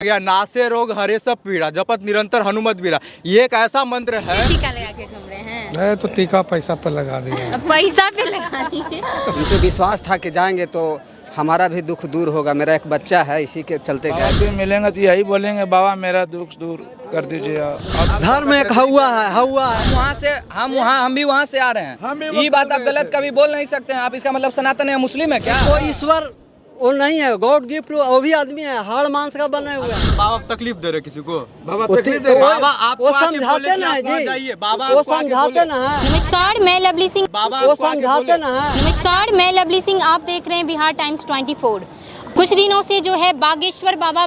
गया नासे रोग हरे सब पीड़ा जपत निरंतर हनुमत बीरा। ये एक ऐसा मंत्र है। टीका लगा के घूम रहे हैं। तो टीका पैसा पे लगा दिया। पैसा पे लगानी है। उनको विश्वास था कि जाएंगे तो हमारा भी दुख दूर होगा। मेरा एक बच्चा है, इसी के चलते गए। भी मिलेंगे तो यही बोलेंगे बाबा मेरा दुख दूर कर दीजिए। धर्म एक हवा है, वहाँ से हम भी वहाँ से आ रहे हैं। ये बात आप गलत कभी बोल नहीं सकते हैं। आप इसका मतलब सनातन है मुस्लिम है क्या? कोई ईश्वर वो नहीं है, गॉड गिफ्ट वो भी आदमी है, हाड़ मांस का बने हुए हैं। बाबा तकलीफ दे रहे किसी को। बाबा वो समझाते ना है जी, वो समझाते ना है। नमस्कार, मैं लवली सिंह। वो समझाते ना है। नमस्कार, मैं लवली सिंह। आप देख रहे हैं बिहार टाइम्स 24। कुछ दिनों से जो है बागेश्वर बाबा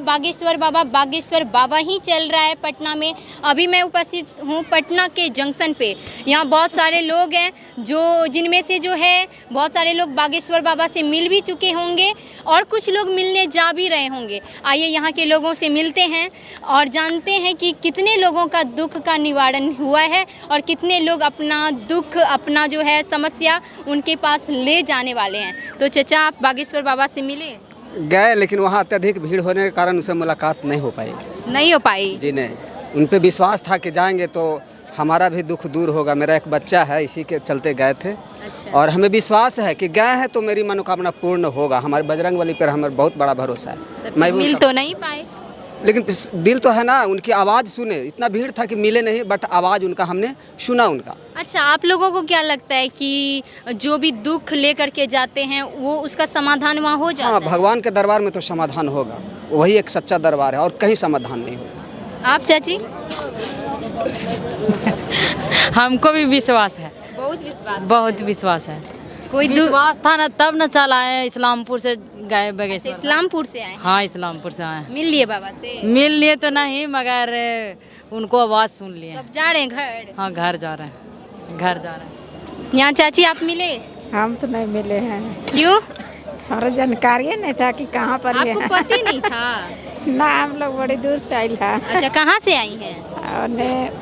ही चल रहा है पटना में। अभी मैं उपस्थित हूँ पटना के जंक्शन पे। यहाँ बहुत सारे लोग हैं जिनमें से जो है बहुत सारे लोग बागेश्वर बाबा से मिल भी चुके होंगे और कुछ लोग मिलने जा भी रहे होंगे। आइए यहाँ के लोगों से मिलते हैं और जानते हैं कि कितने लोगों का दुख का निवारण हुआ है और कितने लोग अपना दुख, अपना जो है समस्या उनके पास ले जाने वाले हैं। तो चचा, आप बागेश्वर बाबा से मिले? गए, लेकिन वहाँ अत्यधिक भीड़ होने के कारण उनसे मुलाकात नहीं हो पाई जी। नहीं, उन पे विश्वास था कि जाएंगे तो हमारा भी दुख दूर होगा। मेरा एक बच्चा है, इसी के चलते गए थे। अच्छा। और हमें विश्वास है कि गए हैं तो मेरी मनोकामना पूर्ण होगा। हमारे बजरंगबली पर हमें बहुत बड़ा भरोसा है। मैं मिल तो नहीं पाए, लेकिन दिल तो है ना। उनकी आवाज़ सुने, इतना भीड़ था कि मिले नहीं, बट आवाज़ उनका हमने सुना उनका। अच्छा, आप लोगों को क्या लगता है कि जो भी दुख लेकर के जाते हैं वो उसका समाधान वहाँ हो जाता है? हाँ, भगवान के दरबार में तो समाधान होगा। वही एक सच्चा दरबार है और कहीं समाधान नहीं होगा। आप चाची? हमको भी विश्वास है, बहुत विश्वास है। कोई विश्वास था ना तब न चल आए। इस्लामपुर से गए बागेश्वर। इस्लामपुर से आए? हाँ, इस्लामपुर से आए। मिल लिए बाबा से? मिल लिए तो नहीं, मगर उनको आवाज़ सुन लिए। अब जा रहे हैं घर? हाँ, घर जा रहे हैं। यहाँ चाची आप मिले? हम तो नहीं मिले हैं। क्यों? हमारा जानकारी नहीं था कि कहाँ पर ये आपको है। पता ही नहीं था? ना, हम लोग बड़ी दूर से आए हैं। अच्छा, कहाँ से आई हैं? और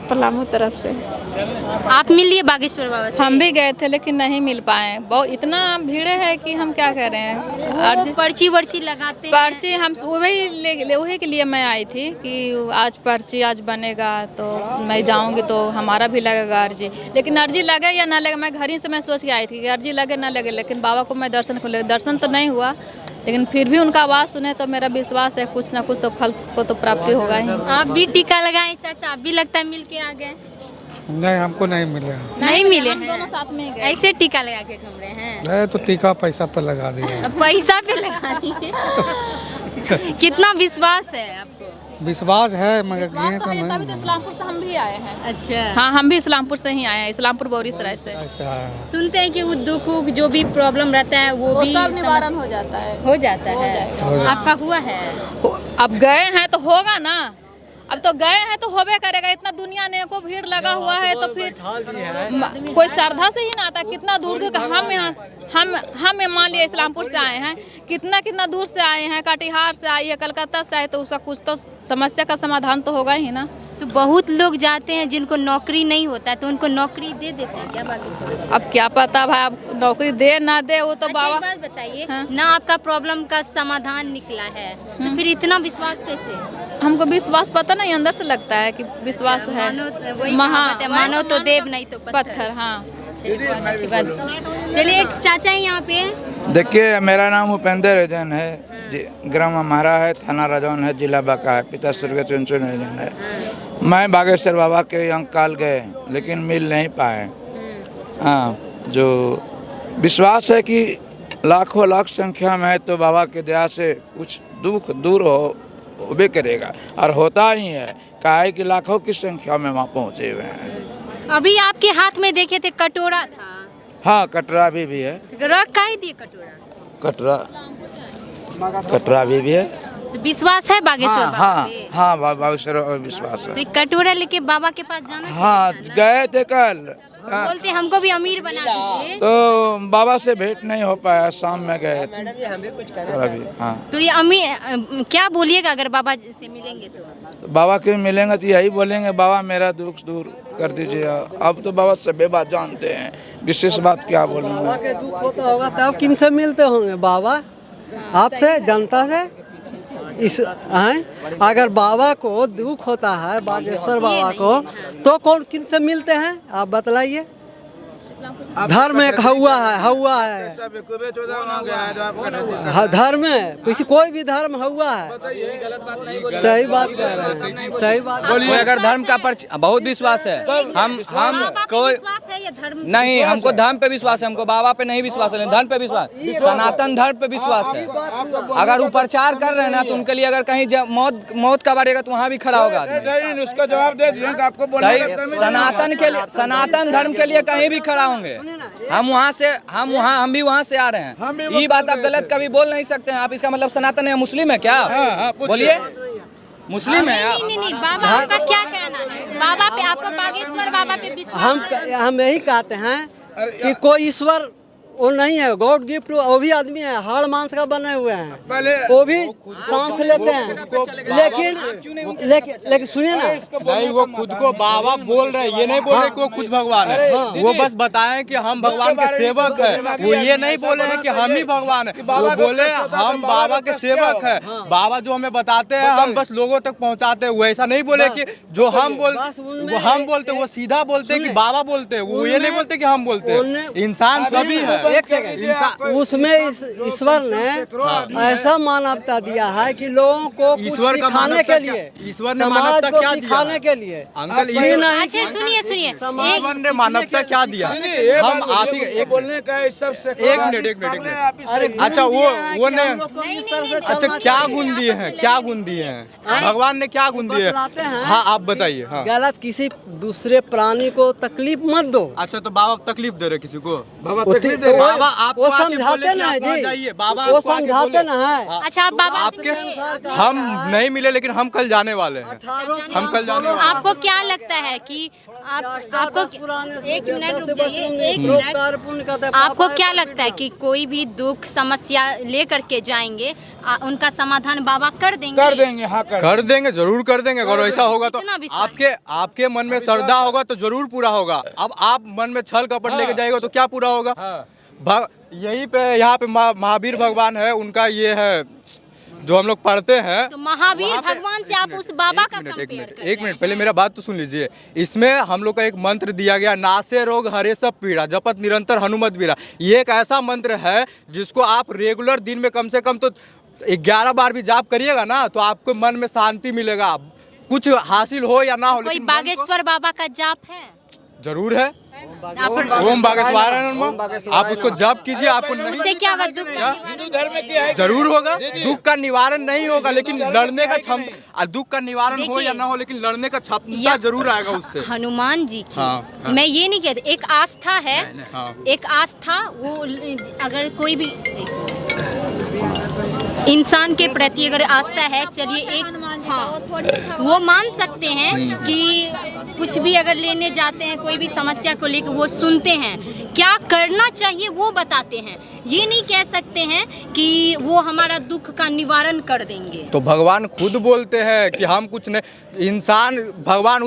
पलामू तरफ से। आप मिल लिए बागेश्वर बाबा से? हम भी गए थे लेकिन नहीं मिल पाए। बहुत इतना भीड़ है कि हम क्या कह रहे हैं। वो पर्ची वर्ची लगाते हैं। पर्ची हम वही के लिए मैं आई थी कि आज पर्ची आज बनेगा तो मैं जाऊंगी तो हमारा भी लगेगा अर्जी। लेकिन अर्जी लगे या ना लगे, मैं घर ही से मैं सोच के आई थी कि अर्जी लगे ना लगे, लेकिन बाबा को मैं दर्शन तो नहीं हुआ, लेकिन फिर भी उनका आवाज़ सुने तो मेरा विश्वास है कुछ ना कुछ तो फल को तो प्राप्ति होगा ही। आप भी टीका लगाएं चाचा? आप भी लगता है मिल के आ गए? नहीं, हमको नहीं मिले। नहीं मिले हम हैं? दोनों साथ में गए। ऐसे टीका लगा के घूम रहे हैं। तो टीका पैसा पे लगा दिया। पैसा पे लगानी है। कितना विश्वास है आपको? विश्वास है मगर तभी तो इस्लामपुर से हम भी आए हैं। अच्छा। हाँ, हम भी इस्लामपुर से ही आए हैं, इस्लामपुर बोरीसराय से। सुनते हैं कि वो दुख जो भी प्रॉब्लम रहता है वो भी सब निवारण हो जाता है। हो जाता है। आपका हुआ है? अब गए हैं तो होगा ना। अब तो गए हैं तो होबे करेगा। इतना दुनिया ने को भीड़ लगा हुआ है तो फिर कोई श्रद्धा से ही ना आता। कितना दूर हम यहाँ हम मान लिया इस्लामपुर से आए हैं, कितना दूर से आए हैं, कटिहार से आए हैं, कलकत्ता से आए, तो उसका कुछ तो समस्या का समाधान तो होगा ही ना। तो बहुत लोग जाते हैं जिनको नौकरी नहीं होता है तो उनको नौकरी दे देते हैं क्या बागेश्वर? अब क्या पता भाई, अब नौकरी दे ना दे वो तो अच्छा, बाबा। एक बात बताइए। हाँ? ना आपका प्रॉब्लम का समाधान निकला है तो फिर इतना विश्वास कैसे? हमको विश्वास पता नहीं, अंदर से लगता है कि विश्वास है। मानो तो देव नहीं तो पत्थर। हाँ, चलिए, बहुत अच्छी बात। चलिए, एक चाचा है यहाँ पे। देखिए, मेरा नाम उपेंद्र रजन है, ग्राम हमारा है, थाना रजौन है, जिला बांका है, पिता स्वर्गीय चंचल रजन है। मैं बागेश्वर बाबा के यहाँ काल गए लेकिन मिल नहीं पाए। हाँ, जो विश्वास है कि लाखों लाख संख्या में है तो बाबा के दया से कुछ दुख दूर होबे करेगा और होता ही है। काहे कि लाखों की संख्या में वहाँ पहुँचे हुए हैं। अभी आपके हाथ में देखे थे कटोरा था। हाँ, कटरा भी है। रख का ही दिए कटोरा? कटरा भी है। तो विश्वास है बागेश्वर बाबा पे? हाँ, बागेश्वर विश्वास है। तो एक कटोरा लेके बाबा के पास जाना हाँ, गए थे कल। बोलते हमको भी अमीर बना दीजिए। तो बाबा से भेंट नहीं हो पाया, शाम में गए थे अभी। हाँ, तो ये अमीर क्या बोलिएगा अगर बाबा से मिलेंगे तो बाबा के मिलेंगे तो यही बोलेंगे बाबा मेरा दुख दूर कर दीजिए। अब तो बाबा सभी बात जानते हैं, विशेष बात क्या बोलेंगे। दुख होता होगा तब किन से मिलते होंगे बाबा? आपसे, जनता से। इस अगर बाबा को दुख होता है बागेश्वर बाबा को तो कौन किन से मिलते हैं आप बतलाइए। धर्म एक हवा है धर्म किसी कोई भी धर्म हुआ है। सही बात कह रहे हैं, सही बात। कोई अगर धर्म का बहुत विश्वास है, हम कोई नहीं, हमको धर्म पे विश्वास है, हमको बाबा पे नहीं विश्वास है, धर्म पे विश्वास, सनातन धर्म पे विश्वास है। अगर वो प्रचार कर रहे हैं ना तो उनके लिए अगर कहीं मौत का बढ़ेगा तो वहाँ भी खड़ा होगा उसका जवाब दे दिए आपको। सनातन के लिए, सनातन धर्म के लिए कहीं भी खड़ा होंगे। हम भी वहाँ से आ रहे हैं। ये बात आप गलत कभी बोल नहीं सकते हैं। आप इसका मतलब सनातन है मुस्लिम है क्या? बोलिए, मुस्लिम है आप? नहीं, बाबा का क्या कहना है? बाबा पे आपको बागेश्वर बाबा पे विश्वास है? हम यही कहते हैं कि कोई ईश्वर वो नहीं है, गॉड गिफ्ट वो भी आदमी है, हाड़ मांस का बने हुए हैं, वो भी सांस लेते हैं। लेकिन सुनिए ना, नहीं वो खुद को बाबा बोल रहे हैं, ये नहीं बोल रहे कि वो खुद भगवान है। वो बस बताएं कि हम भगवान के सेवक हैं। वो ये नहीं बोले हैं कि हम ही भगवान है, वो बोले हम बाबा के सेवक हैं। बाबा जो हमें बताते हैं हम बस लोगों तक पहुंचाते हैं। वो ऐसा नहीं बोले कि जो हम बोलते, वो सीधा बोलते हैं कि बाबा बोलते हैं। वो ये नहीं बोलते कि हम बोलते हैं। इंसान सभी है। एक सेकंड, उसमें ईश्वर ने ऐसा मानवता दिया है कि लोगों को ईश्वर का सिखाने के लिए, ईश्वर ने मानवता क्या दिया? सिखाने के लिए अंकल, अच्छा सुनिए, ईश्वर ने मानवता क्या दिया? हम आप ही एक मिनट। अच्छा वो नहीं, अच्छा क्या गुण दिए हैं? क्या गुण दिए हैं भगवान ने? क्या गुण दिए? हाँ आप बताइए। हाँ, गलत किसी दूसरे प्राणी को तकलीफ मत दो। अच्छा तो बाबा तकलीफ दे रहे किसी को? बाबा आपको वो समझाते ना है जी, बाबा वो समझाते ना है। अच्छा आप बाबा आपके हम नहीं मिले लेकिन हम कल जाने वाले हैं। हम कल जाने वाले हैं। आपको क्या लगता है कि आपको एक मिनट रुक जाइए, एक मिनट। आपको क्या लगता है कि कोई भी दुख समस्या लेकर के जाएंगे उनका समाधान बाबा कर देंगे? कर देंगे, हाँ कर देंगे, जरूर कर देंगे। अगर ऐसा होगा तो आपके मन में श्रद्धा होगा तो जरूर पूरा होगा। अब आप मन में छल कपट लेके जाएगा तो क्या पूरा होगा? यहीं पे यहाँ पे महावीर भगवान है, उनका ये है जो हम लोग पढ़ते हैं। तो महावीर भगवान से आप उस बाबा का एक मिनट पहले मेरा बात तो सुन लीजिए। इसमें हम लोग का एक मंत्र दिया गया, नासे रोग हरे सब पीड़ा जपत निरंतर हनुमत बीरा। ये एक ऐसा मंत्र है जिसको आप रेगुलर दिन में कम से कम तो 11 बार भी जाप करिएगा ना तो आपको मन में शांति मिलेगा। कुछ हासिल हो या ना हो, कोई बागेश्वर बाबा का जाप है? जरूर है, ओम बागेश्वर। आप उसको जप कीजिए, आपको उससे क्या होगा? दुख का जरूर होगा। दुख का निवारण नहीं होगा लेकिन लड़ने का क्षमता, दुख का निवारण हो या ना हो लेकिन लड़ने का क्षमता जरूर आएगा उससे। हनुमान जी की हाँ। मैं ये नहीं कहती, एक आस्था है। हाँ। एक आस्था, वो अगर कोई भी इंसान के प्रति अगर आस्था है, चलिए एक वो मान सकते हैं कि कुछ भी अगर लेने जाते हैं कोई भी समस्या को लेकर वो सुनते हैं, क्या करना चाहिए वो बताते हैं। ये नहीं कह सकते हैं कि वो हमारा दुख का निवारण कर देंगे। तो भगवान खुद बोलते हैं कि हम कुछ नहीं, इंसान भगवान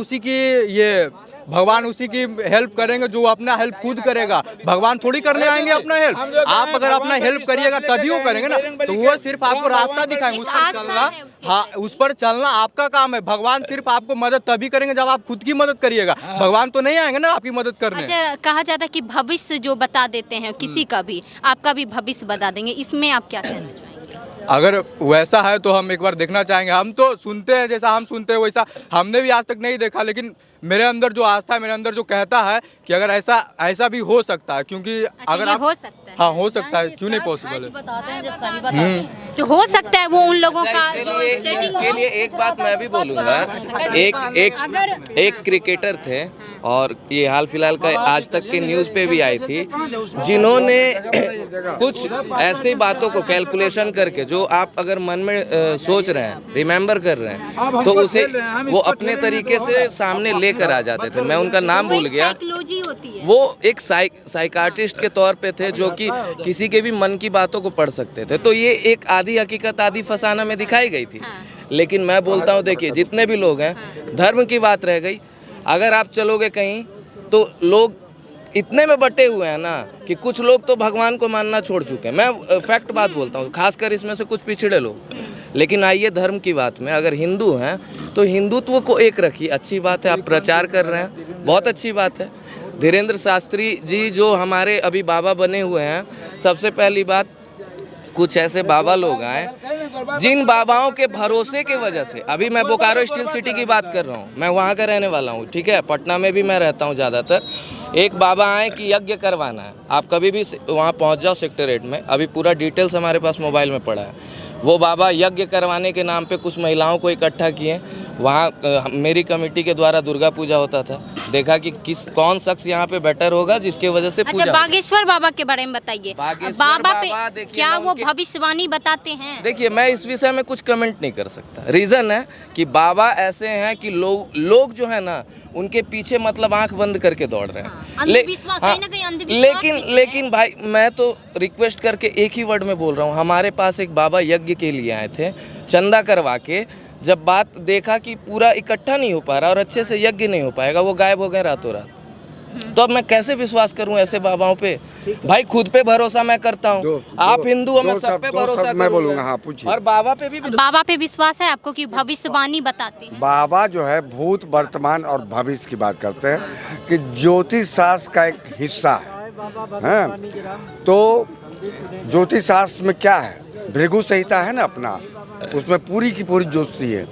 उसी की हेल्प करेंगे जो अपना हेल्प खुद करेगा। भगवान थोड़ी करने आएंगे अपना हेल्प। आप अगर अपना हेल्प करिएगा तभी वो करेंगे ना। तो वो सिर्फ आपको रास्ता दिखाएंगे, उस पर चलना। हाँ, उस पर चलना आपका काम है। भगवान सिर्फ आपको मदद तभी करेंगे जब आप खुद की मदद करिएगा। भगवान तो नहीं आएंगे ना आपकी मदद करने। अच्छा, कहा जाता है कि भविष्य जो बता देते हैं किसी का भी, आपका भी भविष्य बता देंगे, इसमें आप क्या कहना चाहेंगे? अगर वैसा है तो हम एक बार देखना चाहेंगे। हम तो सुनते हैं, जैसा हम सुनते हैं वैसा हमने भी आज तक नहीं देखा, लेकिन मेरे अंदर जो आस्था है, मेरे अंदर जो कहता है कि अगर ऐसा भी हो सकता है, क्योंकि अगर आप हो सकता है, हाँ हो सकता है, क्यों नहीं पॉसिबल है? बताते हैं जब सही बताते हैं तो हो सकता है वो उन लोगों का जो इसके लिए एक बात मैं भी बोलूँगा। एक क्रिकेटर थे और ये हाल फिलहाल का आज तक के न्यूज़ पे भी आई थी, जिन्होंने कुछ ऐसी बातों को कैलकुलेशन करके जो आप अगर मन में सोच रहे हैं, रिमेम्बर कर रहे हैं, तो उसे वो अपने तरीके से सामने लेकर आ जाते थे। मैं उनका नाम भूल गया। होती है। वो एक साइकार्टिस्ट के तौर पे थे जो कि किसी के भी मन की बातों को पढ़ सकते थे। तो ये एक आधी हकीकत आधी फसाना में दिखाई गई थी। लेकिन मैं बोलता हूँ, देखिए जितने भी लोग हैं, धर्म की बात रह गई। अगर आप चलोगे कहीं तो लोग इतने में बटे हुए हैं ना कि कुछ लोग तो भगवान को मानना छोड़ चुके हैं। मैं फैक्ट बात बोलता हूँ, खासकर इसमें से कुछ पिछड़े लोग। लेकिन आइए धर्म की बात में, अगर हिंदू हैं तो हिंदुत्व को एक रखिए, अच्छी बात है, आप प्रचार कर रहे हैं, बहुत अच्छी बात है। धीरेन्द्र शास्त्री जी जो हमारे अभी बाबा बने हुए हैं, सबसे पहली बात, कुछ ऐसे बाबा लोग आए जिन बाबाओं के भरोसे के वजह से, अभी मैं बोकारो स्टील सिटी की बात कर रहा हूँ, मैं वहाँ का रहने वाला हूँ, ठीक है, पटना में भी मैं रहता हूँ ज़्यादातर। एक बाबा आए कि यज्ञ करवाना है, आप कभी भी वहाँ पहुँच जाओ सेक्रेटरीट में, अभी पूरा डिटेल्स हमारे पास मोबाइल में पड़ा है। वो बाबा यज्ञ करवाने के नाम पे कुछ महिलाओं को इकट्ठा किए। वहाँ मेरी कमेटी के द्वारा दुर्गा पूजा होता था, देखा कि कौन शख्स यहाँ पे बेटर होगा जिसके वजह से पूजा। अच्छा, बागेश्वर बाबा के बारे में बताइए, बाबा पे क्या वो भविष्यवाणी बताते हैं? देखिए, मैं इस विषय में कुछ कमेंट नहीं कर सकता। रीज़न है कि बाबा ऐसे हैं कि लोग जो है ना उनके पीछे मतलब आंख बंद करके दौड़ रहे हैं। लेकिन भाई मैं तो रिक्वेस्ट करके एक ही वर्ड में बोल रहा हूँ, हमारे पास एक बाबा यज्ञ के लिए आए थे, चंदा करवा के, जब बात देखा कि पूरा इकट्ठा नहीं हो पा रहा और अच्छे से यज्ञ नहीं हो पाएगा, वो गायब हो गए रातों रात। तो अब मैं कैसे विश्वास करूं ऐसे बाबाओं पे? भाई खुद पे भरोसा मैं करता हूं, आप हिंदू हो, मैं सब पे भरोसा मैं बोलूंगा। हाँ, पूछिए। और बाबा पे भी बाबा पे विश्वास है आपको कि भविष्यवाणी बताते हैं? बाबा जो है भूत, वर्तमान और भविष्य की बात करते हैं कि ज्योतिष शास्त्र का एक हिस्सा है। तो ज्योतिष शास्त्र में क्या है, भृगु संहिता है ना अपना, उसमें पूरी की पूरी ज्योतिषी है।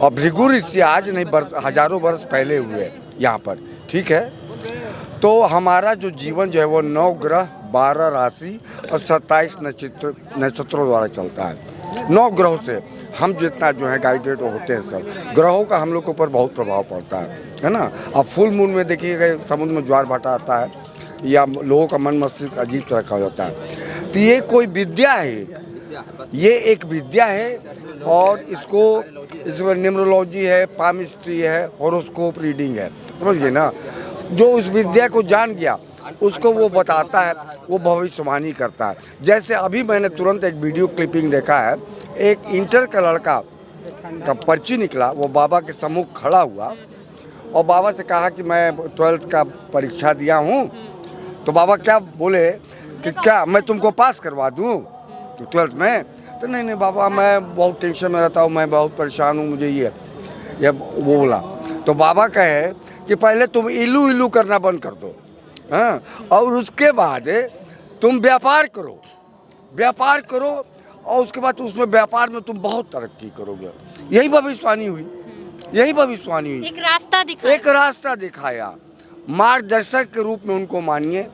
और भृगु ऋषि आज नहीं, हजारों वर्ष पहले हुए यहाँ पर, ठीक है। तो हमारा जो जीवन जो है वो 9 ग्रह, 12 राशि और 27 नक्षत्रों द्वारा चलता है। 9 ग्रहों से हम जितना जो है गाइडेड होते हैं, सब ग्रहों का हम लोग के ऊपर बहुत प्रभाव पड़ता है ना। अब फुल मून में देखिएगा समुद्र में ज्वार भाटा आता है, या लोगों का मन मस्तिष्क अजीब तरह का हो जाता है। तो ये कोई विद्या है, ये एक विद्या है, और इसमें न्यूमरोलॉजी है, पामिस्ट्री है, हॉरोस्कोप रीडिंग है, समझिए ना। जो उस विद्या को जान गया उसको वो बताता है, वो भविष्यवाणी करता है। जैसे अभी मैंने तुरंत एक वीडियो क्लिपिंग देखा है, एक इंटर का लड़का का पर्ची निकला, वो बाबा के सम्मुख खड़ा हुआ और बाबा से कहा कि मैं 12th का परीक्षा दिया हूँ। तो बाबा क्या बोले कि क्या मैं तुमको पास करवा दूँ 12th में? तो नहीं बाबा, मैं बहुत टेंशन में रहता हूँ, मैं बहुत परेशान हूँ, मुझे ये वो बोला। तो बाबा कहे कि पहले तुम इलू करना बंद कर दो, हाँ, और उसके बाद तुम व्यापार करो और उसके बाद उसमें व्यापार में तुम बहुत तरक्की करोगे। यही भविष्यवाणी हुई। एक रास्ता दिखाया, मार्गदर्शक के रूप में उनको मानिए,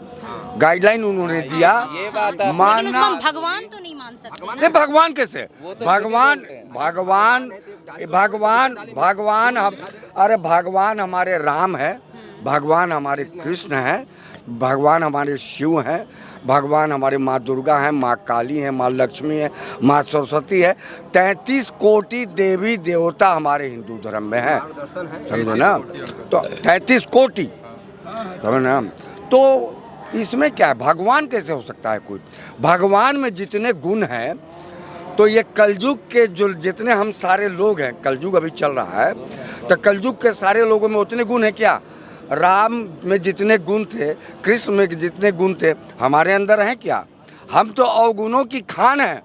गाइडलाइन उन्होंने दिया। ये बात है, मानना भगवान तो नहीं मान सकते। नहीं, भगवान कैसे? भगवान अरे भगवान हमारे राम है, भगवान हमारे कृष्ण है, भगवान हमारे शिव हैं, भगवान हमारे माँ दुर्गा हैं, माँ काली हैं, माँ लक्ष्मी है, माँ सरस्वती है। 33 कोटि देवी देवता हमारे हिंदू धर्म में है, समझो ना। तो 33 कोटि, समझो ना। तो इसमें क्या है, भगवान कैसे हो सकता है कोई? भगवान में जितने गुण हैं, तो ये कलयुग के जो जितने हम सारे लोग हैं, कलयुग अभी चल रहा है, तो कलयुग के सारे लोगों में उतने गुण हैं क्या? राम में जितने गुण थे, कृष्ण में जितने गुण थे, हमारे अंदर हैं क्या? हम तो अवगुणों की खान हैं,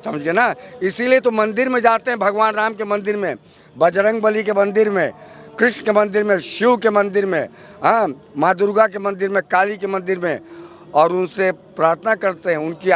समझ गए ना। इसीलिए तो मंदिर में जाते हैं, भगवान राम के मंदिर में, बजरंग बली के मंदिर में, कृष्ण के मंदिर में, शिव के मंदिर में, हाँ, माँ दुर्गा के मंदिर में, काली के मंदिर में, और उनसे प्रार्थना करते हैं, उनकी